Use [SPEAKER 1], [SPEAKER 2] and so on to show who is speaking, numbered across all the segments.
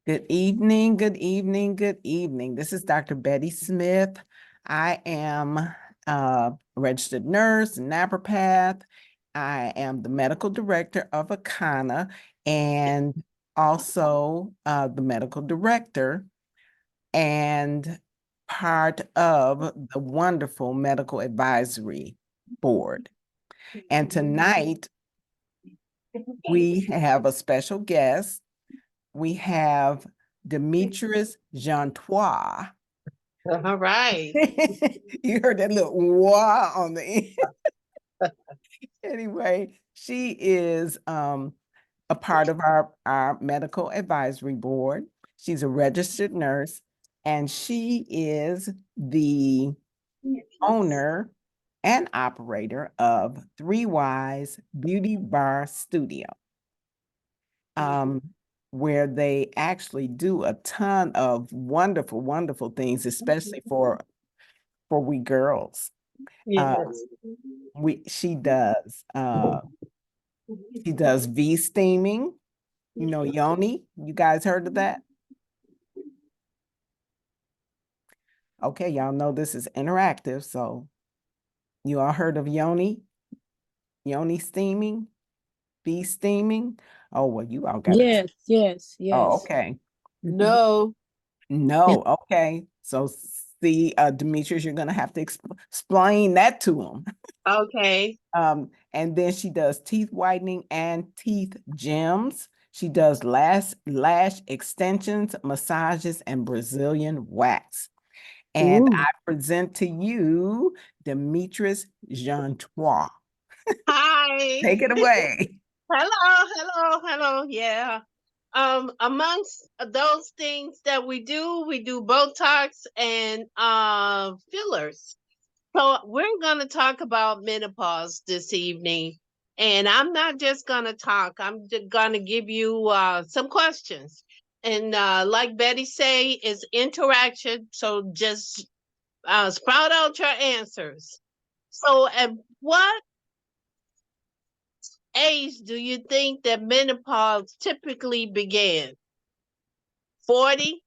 [SPEAKER 1] Good evening, good evening, good evening. This is Dr. Betty Smith. I am a registered nurse, naturopath. I am the medical director of Akana and also the medical director and part of the wonderful medical advisory board. And tonight we have a special guest. We have Demetrius Jantois.
[SPEAKER 2] All right.
[SPEAKER 1] You heard that little wah on the end. Anyway, she is a part of our medical advisory board. She's a registered nurse, and she is the owner and operator of Three Wise Beauty Bar Studio. Where they actually do a ton of wonderful, wonderful things, especially for we girls.
[SPEAKER 2] Yes.
[SPEAKER 1] She does V steaming, yoni. You guys heard of that? Okay, y'all know this is interactive, so you all heard of yoni steaming, V steaming? Oh, well, you all got it.
[SPEAKER 3] Yes.
[SPEAKER 1] Oh, okay.
[SPEAKER 2] No.
[SPEAKER 1] No, okay. So see, Demetrius, you're gonna have to explain that to him.
[SPEAKER 2] Okay.
[SPEAKER 1] And then she does teeth whitening and teeth gems. She does lash extensions, massages, and Brazilian wax. And I present to you Demetrius Jantois.
[SPEAKER 2] Hi.
[SPEAKER 1] Take it away.
[SPEAKER 2] Hello. Yeah. Amongst those things that we do Botox and fillers. So we're gonna talk about menopause this evening. And I'm not just gonna talk, I'm just gonna give you some questions. And like Betty say, it's interaction. So just sprout out your answers. So at what age do you think that menopause typically began? 40,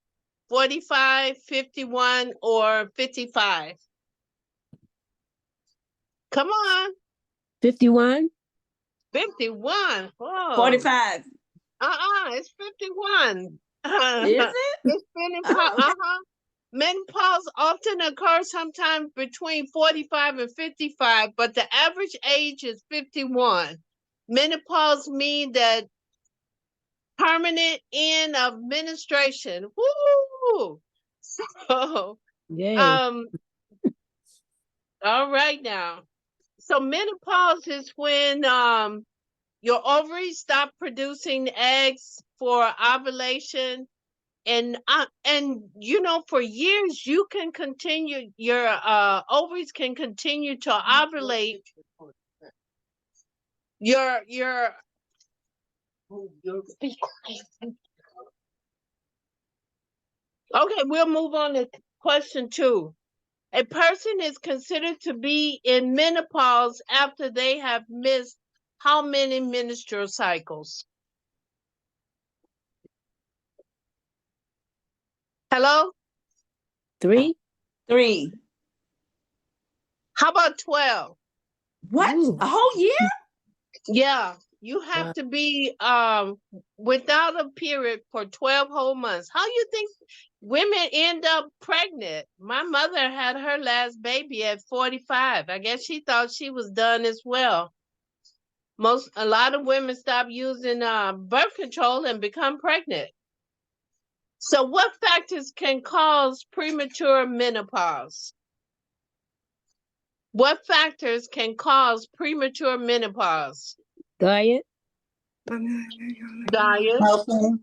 [SPEAKER 2] 45, 51, or 55? Come on.
[SPEAKER 3] 51.
[SPEAKER 2] 51. Oh.
[SPEAKER 4] 45.
[SPEAKER 2] It's 51.
[SPEAKER 4] Is it?
[SPEAKER 2] It's menopause. Menopause often occurs sometime between 45 and 55, but the average age is 51. Menopause means that permanent end of menstruation. Woo! So,
[SPEAKER 3] Yay.
[SPEAKER 2] all right now. So menopause is when your ovaries stop producing eggs for ovulation, and for years you can continue, your ovaries can continue to ovulate. Your Okay, we'll move on to question 2. A person is considered to be in menopause after they have missed how many menstrual cycles? Hello?
[SPEAKER 3] 3.
[SPEAKER 4] 3.
[SPEAKER 2] How about 12?
[SPEAKER 4] What?
[SPEAKER 3] Ooh.
[SPEAKER 4] A whole year?
[SPEAKER 2] Yeah, you have to be without a period for 12 whole months. How you think women end up pregnant? My mother had her last baby at 45. I guess she thought she was done as well. A lot of women stop using birth control and become pregnant. So what factors can cause premature menopause? What factors can cause premature menopause?
[SPEAKER 3] Diet.
[SPEAKER 2] Diet.
[SPEAKER 5] Smoking.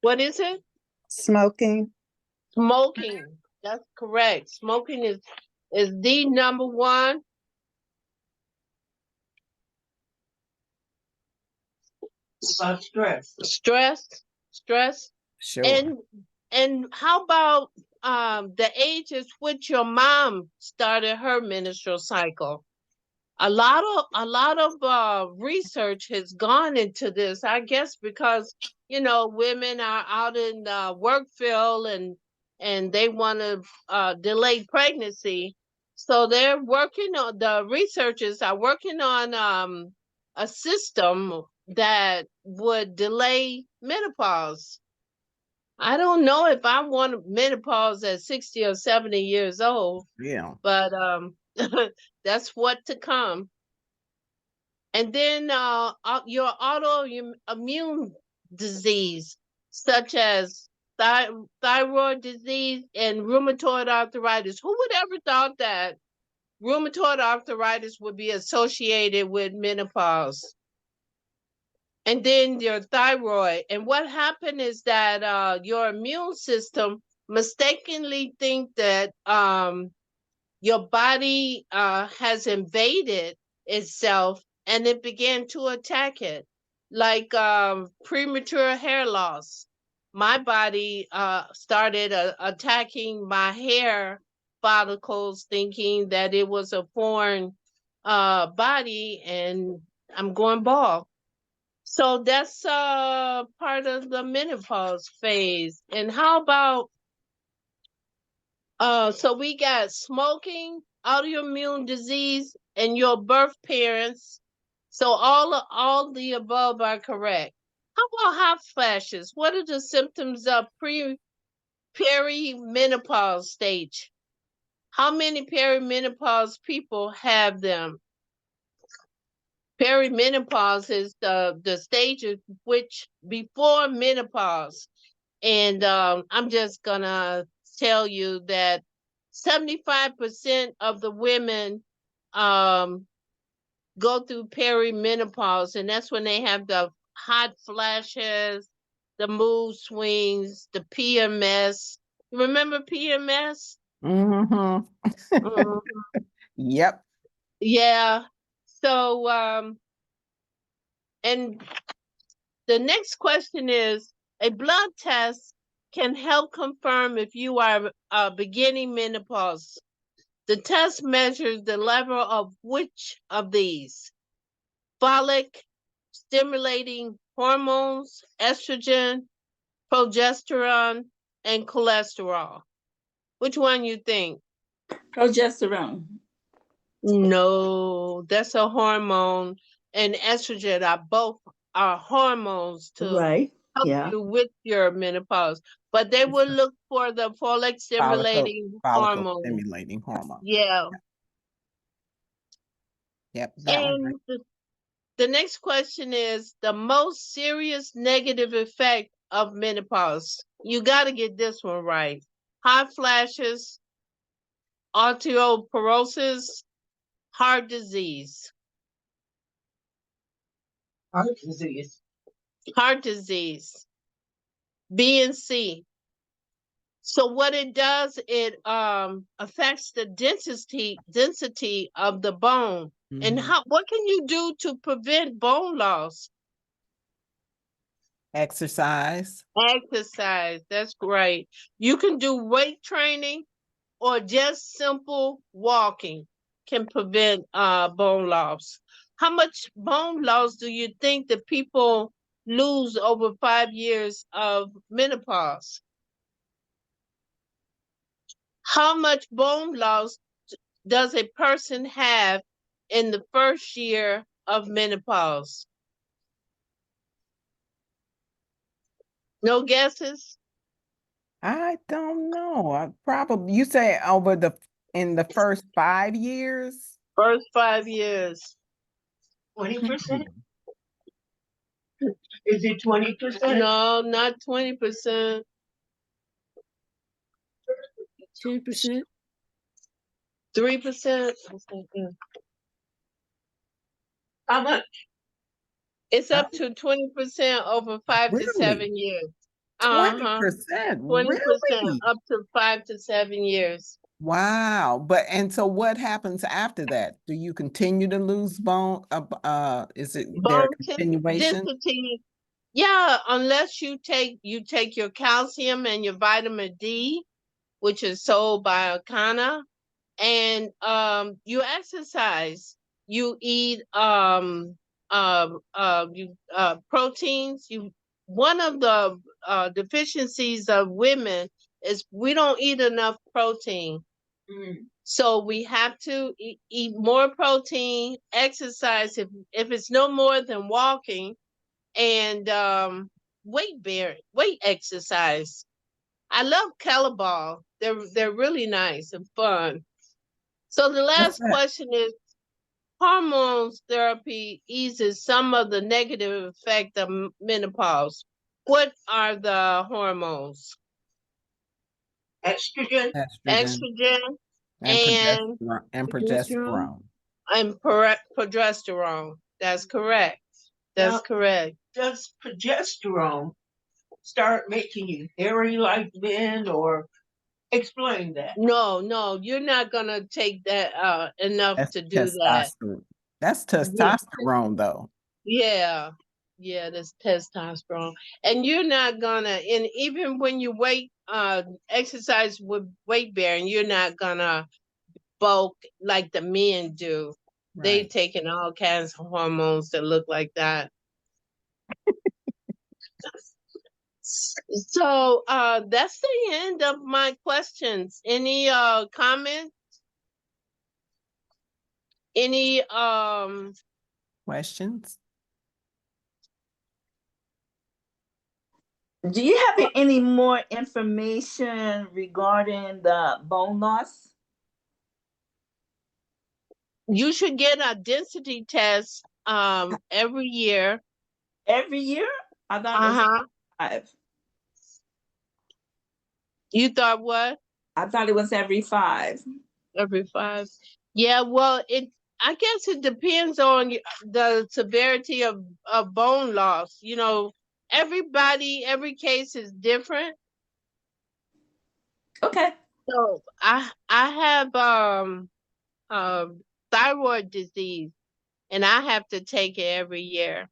[SPEAKER 2] What is it?
[SPEAKER 5] Smoking.
[SPEAKER 2] Smoking. That's correct. Smoking is the number one.
[SPEAKER 4] Stress.
[SPEAKER 2] Stress.
[SPEAKER 1] Sure.
[SPEAKER 2] And how about the age at which your mom started her menstrual cycle? a lot of research has gone into this, I guess, because women are out in the work field, and they want to delay pregnancy, so the researchers are working on a system that would delay menopause. I don't know if I want menopause at 60 or 70 years old,
[SPEAKER 1] Yeah.
[SPEAKER 2] but that's what to come. And then your autoimmune disease, such as thyroid disease and rheumatoid arthritis. Who would ever thought that rheumatoid arthritis would be associated with menopause? And then your thyroid. And what happened is that your immune system mistakenly think that your body has invaded itself, and it began to attack it, like premature hair loss. My body started attacking my hair follicles, thinking that it was a foreign body, and I'm going bald. So that's part of the menopause phase. And how about so we got smoking, autoimmune disease, and your birth parents. So all the above are correct. How about hot flashes? What are the symptoms of perimenopause stage? How many perimenopause people have them? Perimenopause is the stage of which before menopause. And I'm just gonna tell you that 75% of the women um, go through perimenopause, and that's when they have the hot flashes, the mood swings, the PMS. Remember PMS?
[SPEAKER 1] Mm-hmm.
[SPEAKER 2] Mhm.
[SPEAKER 1] Yep.
[SPEAKER 2] Yeah. So, and the next question is, a blood test can help confirm if you are beginning menopause. The test measures the level of which of these? Follic stimulating hormones, estrogen, progesterone, and cholesterol. Which one you think?
[SPEAKER 4] Progesterone.
[SPEAKER 2] No, that's a hormone, and estrogen are both are hormones to
[SPEAKER 4] Right.
[SPEAKER 2] help
[SPEAKER 4] Yeah.
[SPEAKER 2] you with your menopause. But they will look for the folate stimulating
[SPEAKER 1] Follicle
[SPEAKER 2] hormone.
[SPEAKER 1] stimulating hormone.
[SPEAKER 2] Yeah.
[SPEAKER 1] Yep, that one. Right.
[SPEAKER 2] And the next question is the most serious negative effect of menopause. You got to get this one right. Hot flashes, osteoporosis, heart disease.
[SPEAKER 4] Heart disease.
[SPEAKER 2] Heart disease. B and C. So what it does, it affects the density of the bone. And
[SPEAKER 1] Mhm.
[SPEAKER 2] what can you do to prevent bone loss?
[SPEAKER 1] Exercise.
[SPEAKER 2] Exercise. That's great. You can do weight training, or just simple walking can prevent bone loss. How much bone loss do you think that people lose over 5 years of menopause? How much bone loss does a person have in the first year of menopause? No guesses?
[SPEAKER 1] I don't know. I probably you say in the first 5 years.
[SPEAKER 2] First 5 years.
[SPEAKER 4] 20%?
[SPEAKER 1] Hmm.
[SPEAKER 4] Is it 20%?
[SPEAKER 2] No, not 20%.
[SPEAKER 3] 10%.
[SPEAKER 2] 3%.
[SPEAKER 4] How much?
[SPEAKER 2] It's up to 20% over 5 to
[SPEAKER 1] Really?
[SPEAKER 2] 7 years.
[SPEAKER 1] Twenty
[SPEAKER 2] Uh-huh.
[SPEAKER 1] percent?
[SPEAKER 2] 20%
[SPEAKER 1] Really?
[SPEAKER 2] up to 5 to 7 years.
[SPEAKER 1] Wow. And so what happens after that? Do you continue to lose bone? Is it there a continuation?
[SPEAKER 2] Density. Yeah, unless you take your calcium and your vitamin D, which is sold by Akana, and you exercise. you eat proteins. You One of the deficiencies of women is we don't eat enough protein. So we have to eat more protein, exercise if it's no more than walking, and weight exercise. I love kettlebell. They're really nice and fun. So the
[SPEAKER 1] What's
[SPEAKER 2] last
[SPEAKER 1] that?
[SPEAKER 2] question is, hormones therapy eases some of the negative effect of menopause. What are the hormones?
[SPEAKER 4] Estrogen.
[SPEAKER 1] Estrogen
[SPEAKER 2] Estrogen
[SPEAKER 1] and
[SPEAKER 2] and
[SPEAKER 3] Progesterone.
[SPEAKER 1] progesterone.
[SPEAKER 2] progesterone. That's correct. That's
[SPEAKER 4] Now,
[SPEAKER 2] correct.
[SPEAKER 4] does progesterone start making you hairy like men, or explain that?
[SPEAKER 2] No, no, you're not gonna take that enough
[SPEAKER 1] That's
[SPEAKER 2] to do that.
[SPEAKER 1] testosterone. That's
[SPEAKER 2] Yeah,
[SPEAKER 1] testosterone, though.
[SPEAKER 2] yeah, yeah, that's testosterone. And you're not gonna, and even when you exercise with weight bearing, you're not gonna bulk like the men do. They
[SPEAKER 1] Right.
[SPEAKER 2] taking all kinds of hormones that look like that. So that's the end of my questions. Any comments? Any
[SPEAKER 1] Questions?
[SPEAKER 5] Do you have any more information regarding the bone loss?
[SPEAKER 2] you should get a density test every year.
[SPEAKER 5] Every year? I thought it was
[SPEAKER 2] Uh-huh.
[SPEAKER 5] 5.
[SPEAKER 2] You thought what?
[SPEAKER 5] I thought it was every 5.
[SPEAKER 2] Every 5. Yeah, well, I guess it depends on the severity of bone loss. Every case is different.
[SPEAKER 5] Okay.
[SPEAKER 2] So I have thyroid disease, and I have to take it every year.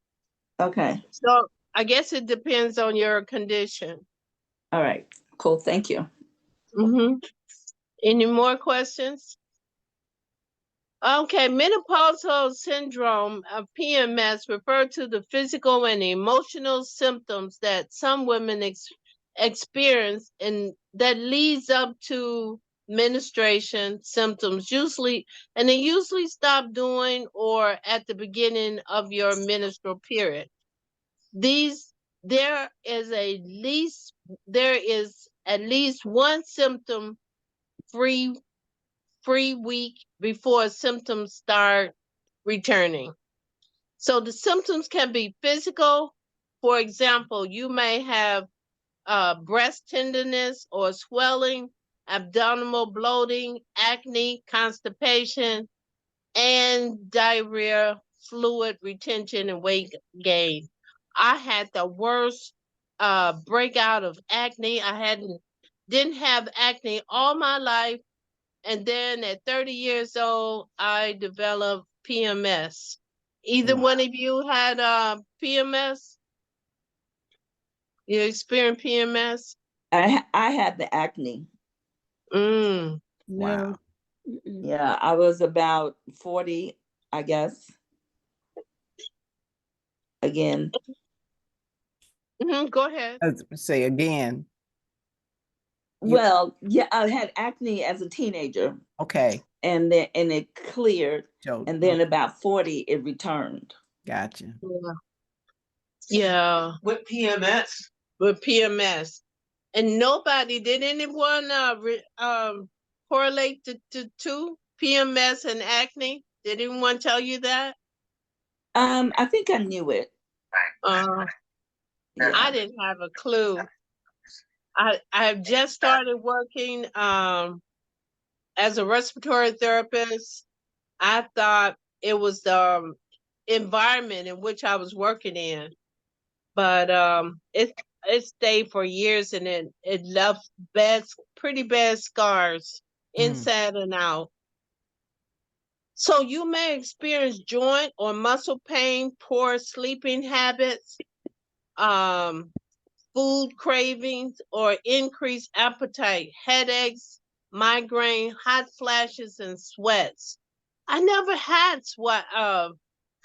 [SPEAKER 5] Okay.
[SPEAKER 2] So I guess it depends on your condition.
[SPEAKER 5] All right. Cool. Thank you.
[SPEAKER 2] Mm-hmm. Any more questions? Okay, menopausal syndrome of PMS refer to the physical and emotional symptoms that some women experience and that leads up to menstruation symptoms and they usually stop doing or at the beginning of your menstrual period. These there is a least there is at least one symptom free week before symptoms start returning. So the symptoms can be physical. For example, you may have breast tenderness or swelling, abdominal bloating, acne, constipation, and diarrhea, fluid retention, and weight gain. I had the worst breakout of acne. Didn't have acne all my life, and then at 30 years old, I developed PMS. Either
[SPEAKER 1] Wow.
[SPEAKER 2] one of you had PMS? You experienced PMS?
[SPEAKER 5] I had the acne.
[SPEAKER 2] Mm.
[SPEAKER 1] Wow.
[SPEAKER 3] No. Mm-mm.
[SPEAKER 5] Yeah, I was about 40, I guess. Again.
[SPEAKER 2] Go ahead.
[SPEAKER 1] Let's say again. You
[SPEAKER 5] Well, yeah, I had acne as a teenager,
[SPEAKER 1] okay?
[SPEAKER 5] and it cleared,
[SPEAKER 1] Joe.
[SPEAKER 5] and then about 40 it returned.
[SPEAKER 1] Gotcha.
[SPEAKER 2] Yeah. Yeah,
[SPEAKER 4] With PMS.
[SPEAKER 2] with PMS. And did anyone correlate to PMS and acne? Did anyone tell you that?
[SPEAKER 5] I think I knew it.
[SPEAKER 2] I
[SPEAKER 5] Yeah.
[SPEAKER 2] didn't have a clue. I have just started working as a respiratory therapist. I thought it was the environment in which I was working in, but it stayed for years, and it left pretty bad scars
[SPEAKER 1] Mm.
[SPEAKER 2] inside and out. So you may experience joint or muscle pain, poor sleeping habits, um, food cravings, or increased appetite, headaches, migraine, hot flashes, and sweats. I never had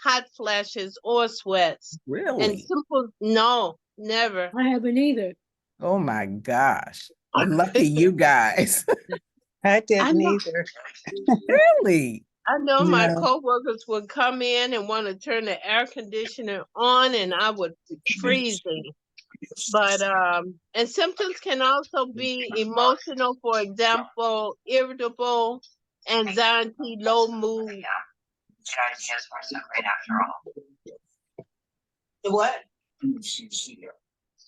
[SPEAKER 2] hot flashes or sweats. And
[SPEAKER 1] Really?
[SPEAKER 2] simple, no, never.
[SPEAKER 3] I haven't either.
[SPEAKER 1] Oh my gosh. Lucky you guys.
[SPEAKER 4] I
[SPEAKER 2] I
[SPEAKER 4] didn't
[SPEAKER 2] know,
[SPEAKER 4] either.
[SPEAKER 1] Really?
[SPEAKER 2] I know my
[SPEAKER 4] No.
[SPEAKER 2] coworkers would come in and want to turn the air conditioner on, and I would be freezing. But and symptoms can also be emotional, for example, irritable, anxiety, low mood.
[SPEAKER 4] What?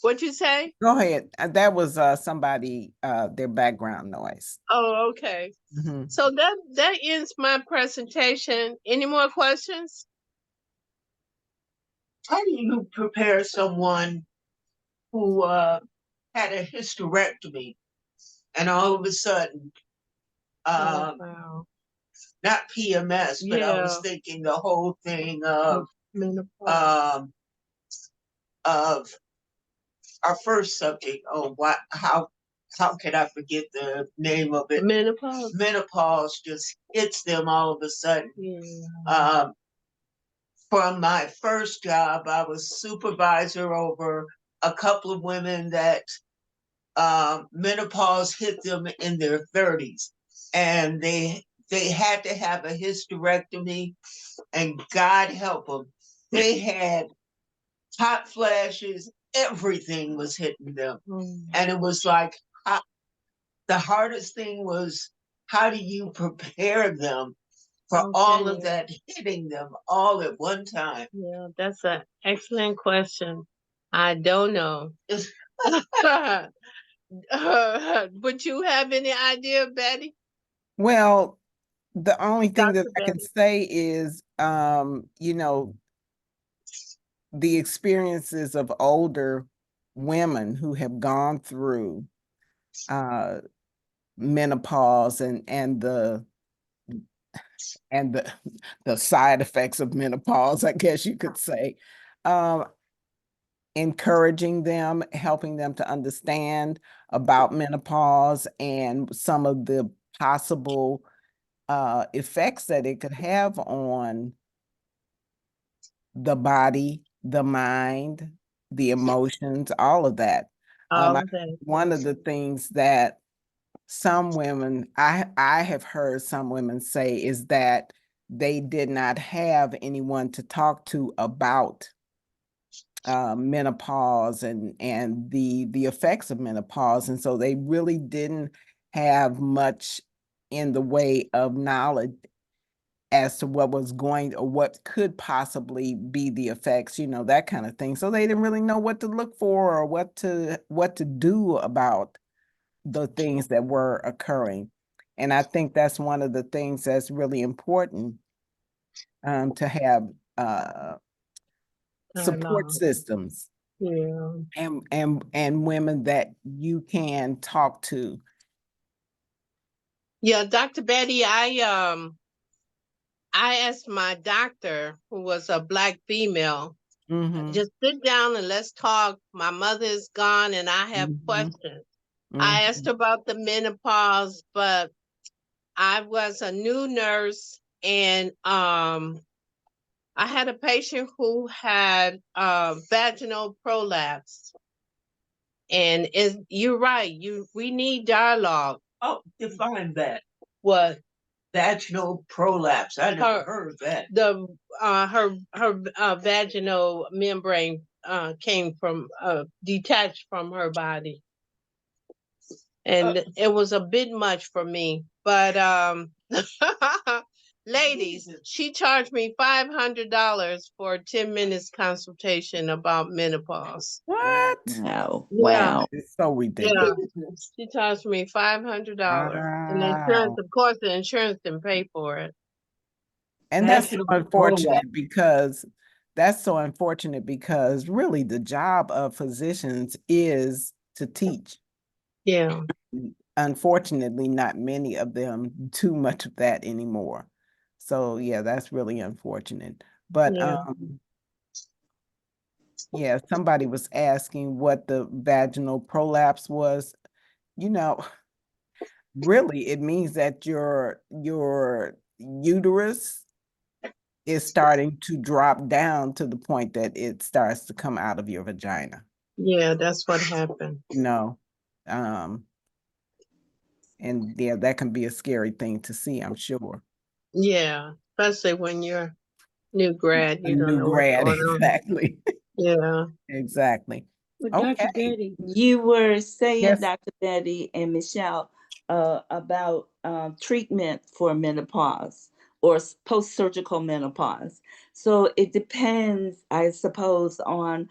[SPEAKER 2] What you say?
[SPEAKER 1] Go ahead. That was somebody, their background noise.
[SPEAKER 2] Oh, okay.
[SPEAKER 1] Mhm.
[SPEAKER 2] So that ends my presentation. Any more questions?
[SPEAKER 4] How do you prepare someone who had a hysterectomy and all of a sudden,
[SPEAKER 2] Oh, wow.
[SPEAKER 4] not PMS, but I was
[SPEAKER 2] Yeah.
[SPEAKER 4] thinking the whole thing of
[SPEAKER 2] Menopause.
[SPEAKER 4] of our first subject. Oh, how could I forget the name of it?
[SPEAKER 2] Menopause.
[SPEAKER 4] Menopause just hits them all of a sudden.
[SPEAKER 2] Yeah.
[SPEAKER 4] From my first job, I was supervisor over a couple of women that menopause hit them in their 30s, and they had to have a hysterectomy, and God help them, they had hot flashes, everything was hitting them. And it was like, the hardest thing was, how do you prepare them for all of that hitting them all at one time?
[SPEAKER 2] Yeah, that's an excellent question. I don't know. Would you have any idea, Betty?
[SPEAKER 1] Well, the only thing that
[SPEAKER 2] Dr.
[SPEAKER 1] I can
[SPEAKER 2] Betty?
[SPEAKER 1] say is, you know, the experiences of older women who have gone through menopause and the side effects of menopause, I guess you could say. Encouraging them, helping them to understand about menopause and some of the possible effects that it could have on the body, the mind, the emotions, all of that.
[SPEAKER 2] All
[SPEAKER 1] I,
[SPEAKER 2] of that.
[SPEAKER 1] one of the things that some women, I have heard some women say is that they did not have anyone to talk to about menopause and the effects of menopause, and so they really didn't have much in the way of knowledge as to what was going or what could possibly be the effects, that kind of thing. So they didn't really know what to look for or what to do about the things that were occurring. And I think that's one of the things that's really important, to have support
[SPEAKER 2] Dialogue.
[SPEAKER 1] systems
[SPEAKER 2] Yeah.
[SPEAKER 1] and women that you can talk to.
[SPEAKER 2] Yeah, Dr. Betty, I asked my doctor, who was a Black female,
[SPEAKER 1] Mm-hmm.
[SPEAKER 2] just sit down and let's talk. My mother is gone and I have questions. I asked about the menopause, but I was a new nurse, and I had a patient who had vaginal prolapse. And you're right, we need dialogue.
[SPEAKER 4] Oh, define that.
[SPEAKER 2] What?
[SPEAKER 4] Vaginal prolapse. I never heard that.
[SPEAKER 2] Her vaginal membrane came from detached from her body, and it was a bit much for me. But ladies, she charged me $500 for a 10 minutes consultation about menopause.
[SPEAKER 1] What?
[SPEAKER 5] Wow.
[SPEAKER 2] Yeah.
[SPEAKER 5] Wow.
[SPEAKER 1] It's so ridiculous.
[SPEAKER 2] Yeah, she charged me $500, and the insurance,
[SPEAKER 1] Wow.
[SPEAKER 2] of course, the insurance didn't pay for it.
[SPEAKER 1] And that's so
[SPEAKER 4] Vaginal
[SPEAKER 1] unfortunate because really the job of physicians is to teach.
[SPEAKER 2] Yeah,
[SPEAKER 1] Unfortunately, not many of them do much of that anymore. So yeah, that's really unfortunate. But
[SPEAKER 2] yeah.
[SPEAKER 1] yeah, somebody was asking what the vaginal prolapse was. You know, really, it means that your uterus is starting to drop down to the point that it starts to come out of your vagina.
[SPEAKER 2] Yeah, that's what happened.
[SPEAKER 1] No. And yeah, that can be a scary thing to see, I'm sure.
[SPEAKER 2] Yeah, especially when you're new grad,
[SPEAKER 1] A
[SPEAKER 2] you don't
[SPEAKER 1] new
[SPEAKER 2] know what's
[SPEAKER 1] grad,
[SPEAKER 2] going on.
[SPEAKER 1] exactly.
[SPEAKER 2] Yeah.
[SPEAKER 1] Exactly.
[SPEAKER 3] But
[SPEAKER 1] Okay.
[SPEAKER 3] Dr. Betty,
[SPEAKER 5] You were saying,
[SPEAKER 1] Yes.
[SPEAKER 5] Dr. Betty and Michelle, about treatment for menopause or post-surgical menopause. So it depends, I suppose, on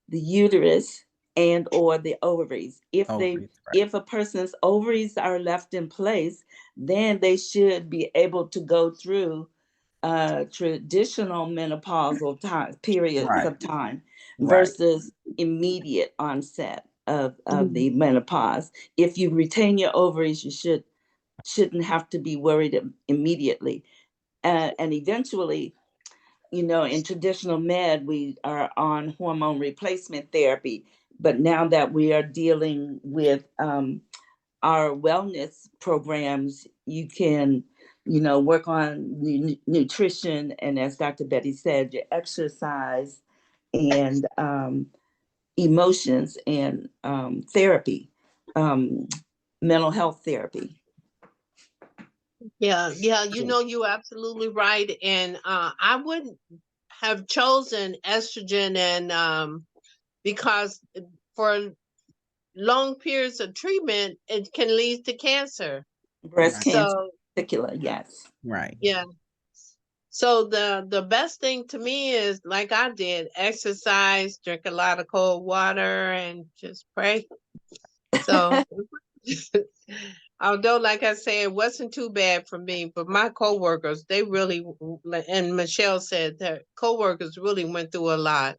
[SPEAKER 5] the uterus and or the ovaries.
[SPEAKER 1] Ovaries, right.
[SPEAKER 5] If a person's ovaries are left in place, then they should be able to go through traditional menopausal periods
[SPEAKER 1] Right.
[SPEAKER 5] of time
[SPEAKER 1] Right.
[SPEAKER 5] versus immediate onset of
[SPEAKER 2] Mhm.
[SPEAKER 5] the menopause. If you retain your ovaries, you shouldn't have to be worried immediately. And eventually, you know, in traditional med, we are on hormone replacement therapy. But now that we are dealing with our wellness programs, you can, you know, work on nutrition, and as Dr. Betty said, your exercise and emotions and therapy, mental health therapy.
[SPEAKER 2] Yeah, yeah, you know, you're absolutely right. And I wouldn't have chosen estrogen and because for long periods of treatment, it can lead to cancer.
[SPEAKER 5] Breast
[SPEAKER 1] Right.
[SPEAKER 5] cancer
[SPEAKER 2] So
[SPEAKER 5] in particular, yes.
[SPEAKER 1] Right.
[SPEAKER 2] yeah. So the best thing to me is like I did, exercise, drink a lot of cold water, and just pray. So although, like I said, it wasn't too bad for me, but my coworkers, they really, and Michelle said that coworkers really went through a lot.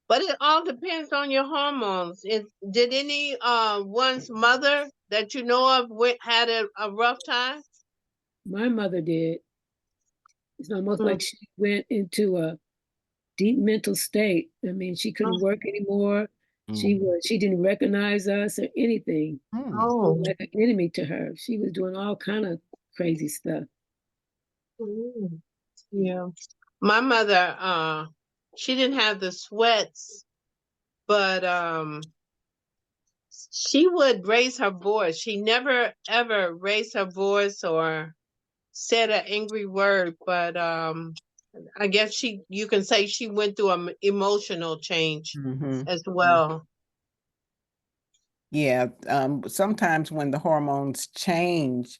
[SPEAKER 2] But it all depends on your hormones. Did any one's mother that you know of had a rough time?
[SPEAKER 3] my mother did. It's almost
[SPEAKER 2] Mm.
[SPEAKER 3] like she went into a deep mental state. I mean, she couldn't work anymore. She didn't recognize us or anything.
[SPEAKER 1] Mm.
[SPEAKER 3] We
[SPEAKER 2] Oh,
[SPEAKER 3] were like an enemy to her. She was doing all kind of crazy stuff.
[SPEAKER 2] mm. Yeah. My mother, she didn't have the sweats, but she would raise her voice. She never ever raised her voice or said an angry word, but I guess you can say she went through an emotional change
[SPEAKER 1] Mm-hmm.
[SPEAKER 2] as well.
[SPEAKER 1] Yeah. Sometimes when the hormones change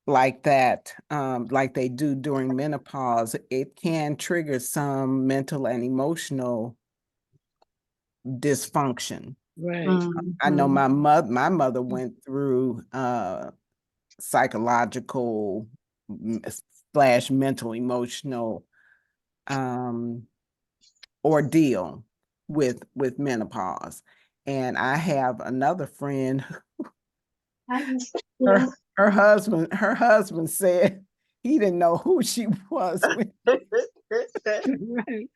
[SPEAKER 1] like that, like they do during menopause, it can trigger some mental and emotional dysfunction.
[SPEAKER 3] Right.
[SPEAKER 1] I know
[SPEAKER 2] Mhm.
[SPEAKER 1] my mother went through psychological slash mental emotional um ordeal with menopause. And I have another friend,
[SPEAKER 2] Yeah.
[SPEAKER 1] her husband said he didn't know who she was when
[SPEAKER 3] Right.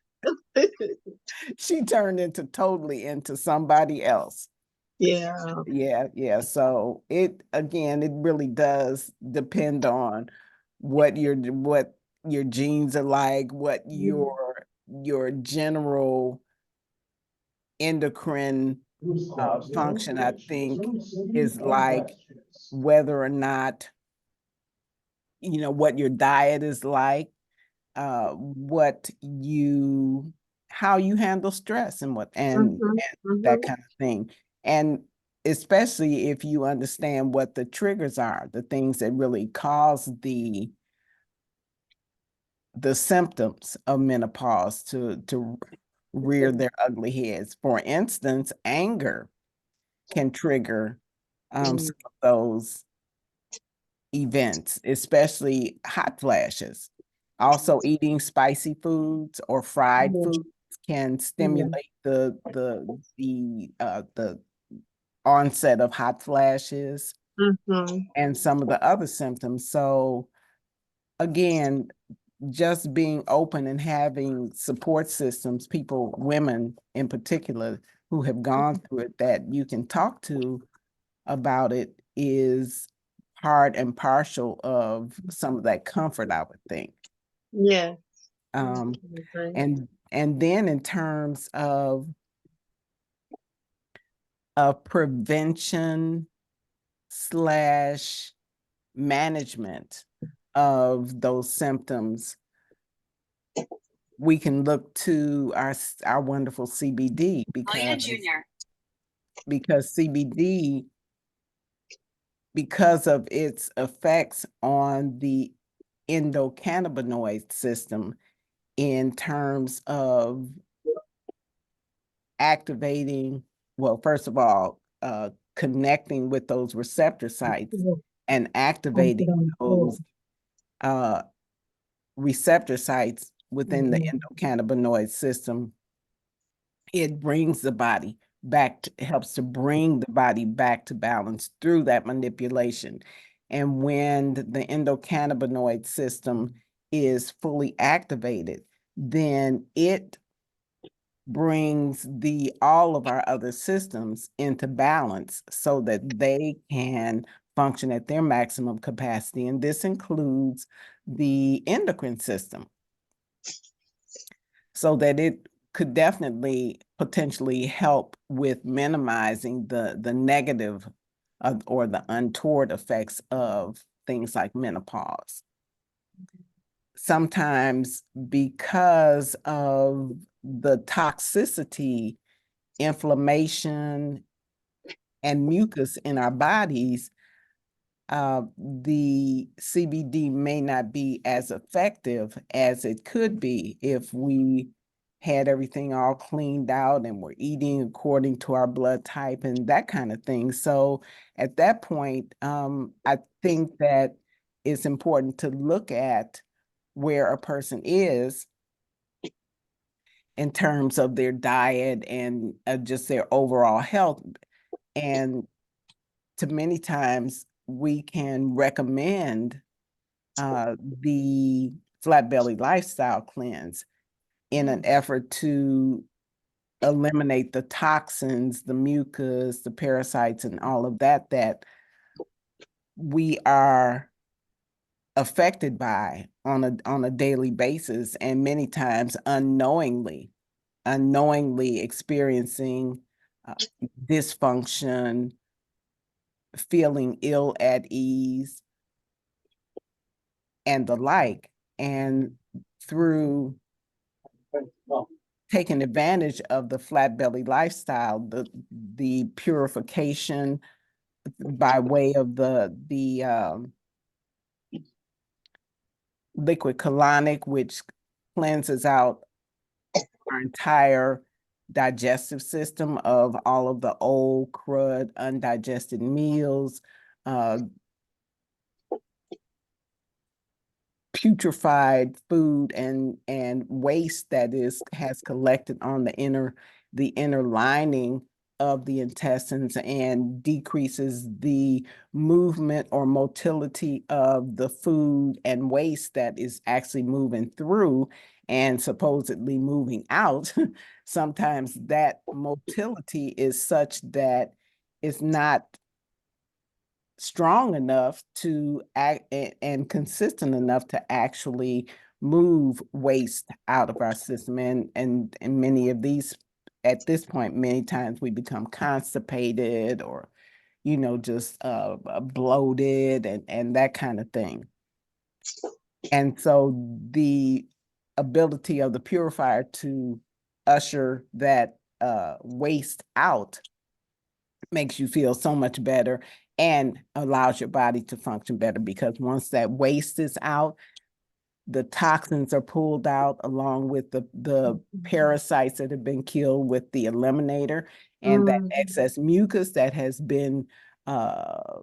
[SPEAKER 1] she turned into totally into somebody else.
[SPEAKER 2] Yeah.
[SPEAKER 1] Yeah. So it really does depend on what your genes are like, what
[SPEAKER 2] Mhm.
[SPEAKER 1] your general endocrine function, I think, is like, whether or not, what your diet is like, what you how you handle stress and
[SPEAKER 2] Mhm.
[SPEAKER 1] that
[SPEAKER 2] Mhm.
[SPEAKER 1] kind of thing. And especially if you understand what the triggers are, the things that really cause the symptoms of menopause to rear their ugly heads. For instance, anger can trigger
[SPEAKER 2] Mm.
[SPEAKER 1] some of those events, especially hot flashes. Also, eating spicy foods or fried
[SPEAKER 2] Yeah.
[SPEAKER 1] foods can
[SPEAKER 2] Yeah.
[SPEAKER 1] stimulate the onset of hot flashes
[SPEAKER 2] Mhm.
[SPEAKER 1] and some of the other symptoms. So again, just being open and having support systems, people, women in particular, who have gone through it, that you can talk to about it, is part and parcel of some of that comfort, I would think.
[SPEAKER 2] Yeah.
[SPEAKER 1] Okay. And then in terms of prevention / management of those symptoms, we can look to our wonderful CBD because CBD, because of its effects on the endocannabinoid system in terms of activating, well, first of all, connecting with those receptor sites and activating those receptor sites within the endocannabinoid system. It brings the body back, helps to bring the body back to balance through that manipulation. And when the endocannabinoid system is fully activated, then it brings all of our other systems into balance so that they can function at their maximum capacity. And this includes the endocrine system, so that it could definitely potentially help with minimizing the negative or the untoward effects of things like menopause. Sometimes because of the toxicity, inflammation, and mucus in our bodies, the CBD may not be as effective as it could be if we had everything all cleaned out and we're eating according to our blood type and that kind of thing. So at that point, I think that it's important to look at where a person is in terms of their diet and just their overall health. And to many times we can recommend the flat belly lifestyle cleanse in an effort to eliminate the toxins, the mucus, the parasites, and all of that we are affected by on a daily basis, and many times unknowingly experiencing dysfunction, feeling ill at ease, and the like. And through taking advantage of the flat belly lifestyle, the purification by way of the liquid colonic, which cleanses out our entire digestive system of all of the old crud, undigested meals, putrefied food and waste that has collected on the inner lining of the intestines, and decreases the movement or motility of the food and waste that is actually moving through and supposedly moving out. Sometimes that motility is such that it's not strong enough to act and consistent enough to actually move waste out of our system. And many of these, at this point, many times we become constipated or, just bloated and that kind of thing. And so the ability of the purifier to usher that waste out makes you feel so much better and allows your body to function better, because once that waste is out, the toxins are pulled out along with the parasites that have been killed with the eliminator, and that excess mucus that has been the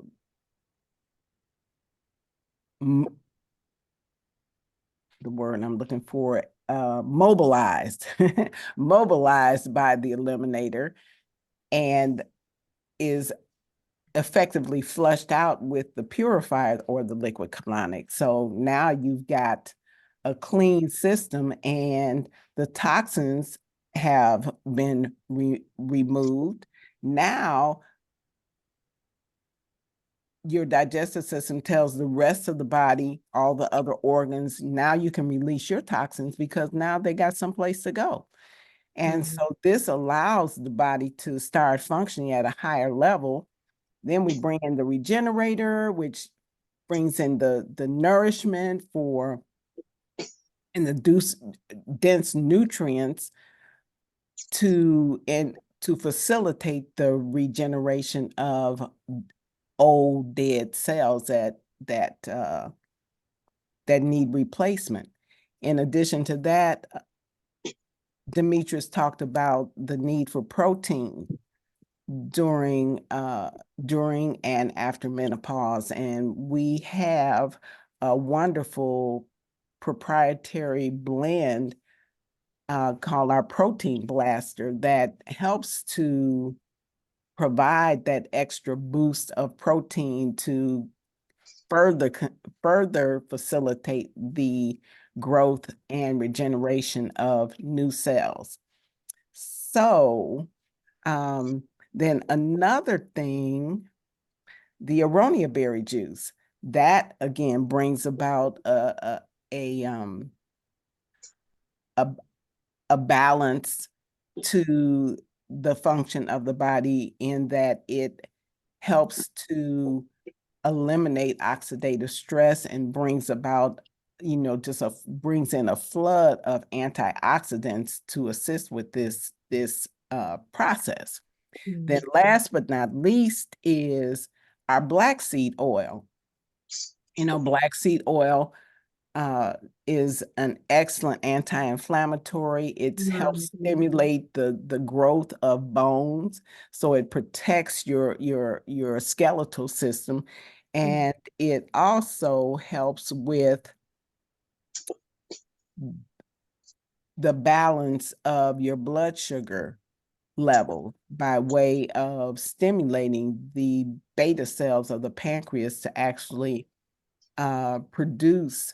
[SPEAKER 1] word I'm looking for, mobilized, mobilized by the eliminator, and is effectively flushed out with the purifier or the liquid colonic. So now you've got a clean system and the toxins have been removed. Now your digestive system tells the rest of the body, all the other organs, now you can release your toxins because now they got someplace to go. And so this allows the body to start functioning at a higher level. Then we bring in the regenerator, which brings in the nourishment for and the dense nutrients to facilitate the regeneration of old dead cells that need replacement. In addition to that, Demetrius talked about the need for protein during and after menopause, and we have a wonderful proprietary blend called our Protein Blaster that helps to provide that extra boost of protein to further facilitate the growth and regeneration of new cells. So then another thing, the aronia berry juice, that again brings about a balance to the function of the body in that it helps to eliminate oxidative stress and brings about, brings in a flood of antioxidants to assist with this process. Then last but not least is our black seed oil. Black seed oil is an excellent anti-inflammatory. It helps stimulate the growth of bones, so it protects your skeletal system, and it also helps with the balance of your blood sugar level by way of stimulating the beta cells of the pancreas to actually produce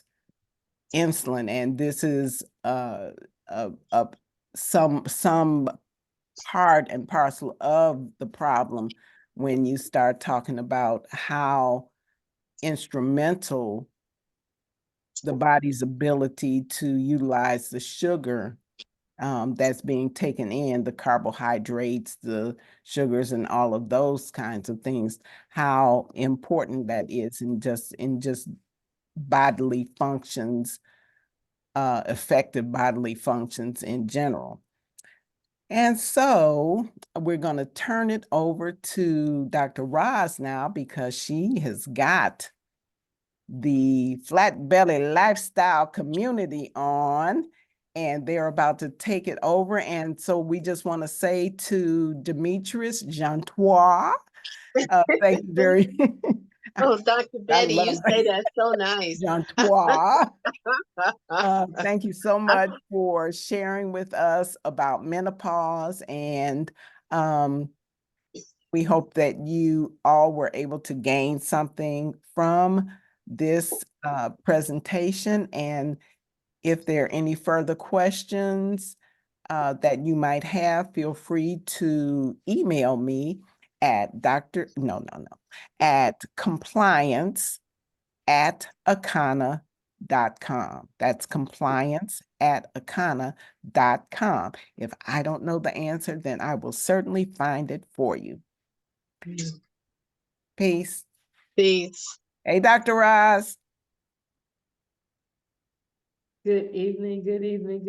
[SPEAKER 1] insulin. And this is some part and parcel of the problem when you start talking about how instrumental the body's ability to utilize the sugar that's being taken in, the carbohydrates, the sugars, and all of those kinds of things, how important that is in just bodily functions, effective bodily functions in general. And so we're going to turn it over to Dr. Roz now, because she has got the Flat Belly Lifestyle community on, and they're about to take it over. And so we just want to say to Demetrius Jantois, thank you very
[SPEAKER 2] Oh, Dr.
[SPEAKER 1] I
[SPEAKER 2] Betty, you
[SPEAKER 1] love
[SPEAKER 2] say that so nice.
[SPEAKER 1] Jantois. Thank you so much for sharing with us about menopause, and we hope that you all were able to gain something from this presentation. And if there are any further questions that you might have, feel free to email me at at compliance@acana.com. That's compliance@acana.com. If I don't know the answer, then I will certainly find it for you. Peace.
[SPEAKER 2] Peace.
[SPEAKER 1] Hey, Dr. Roz.
[SPEAKER 3] Good evening. Good evening.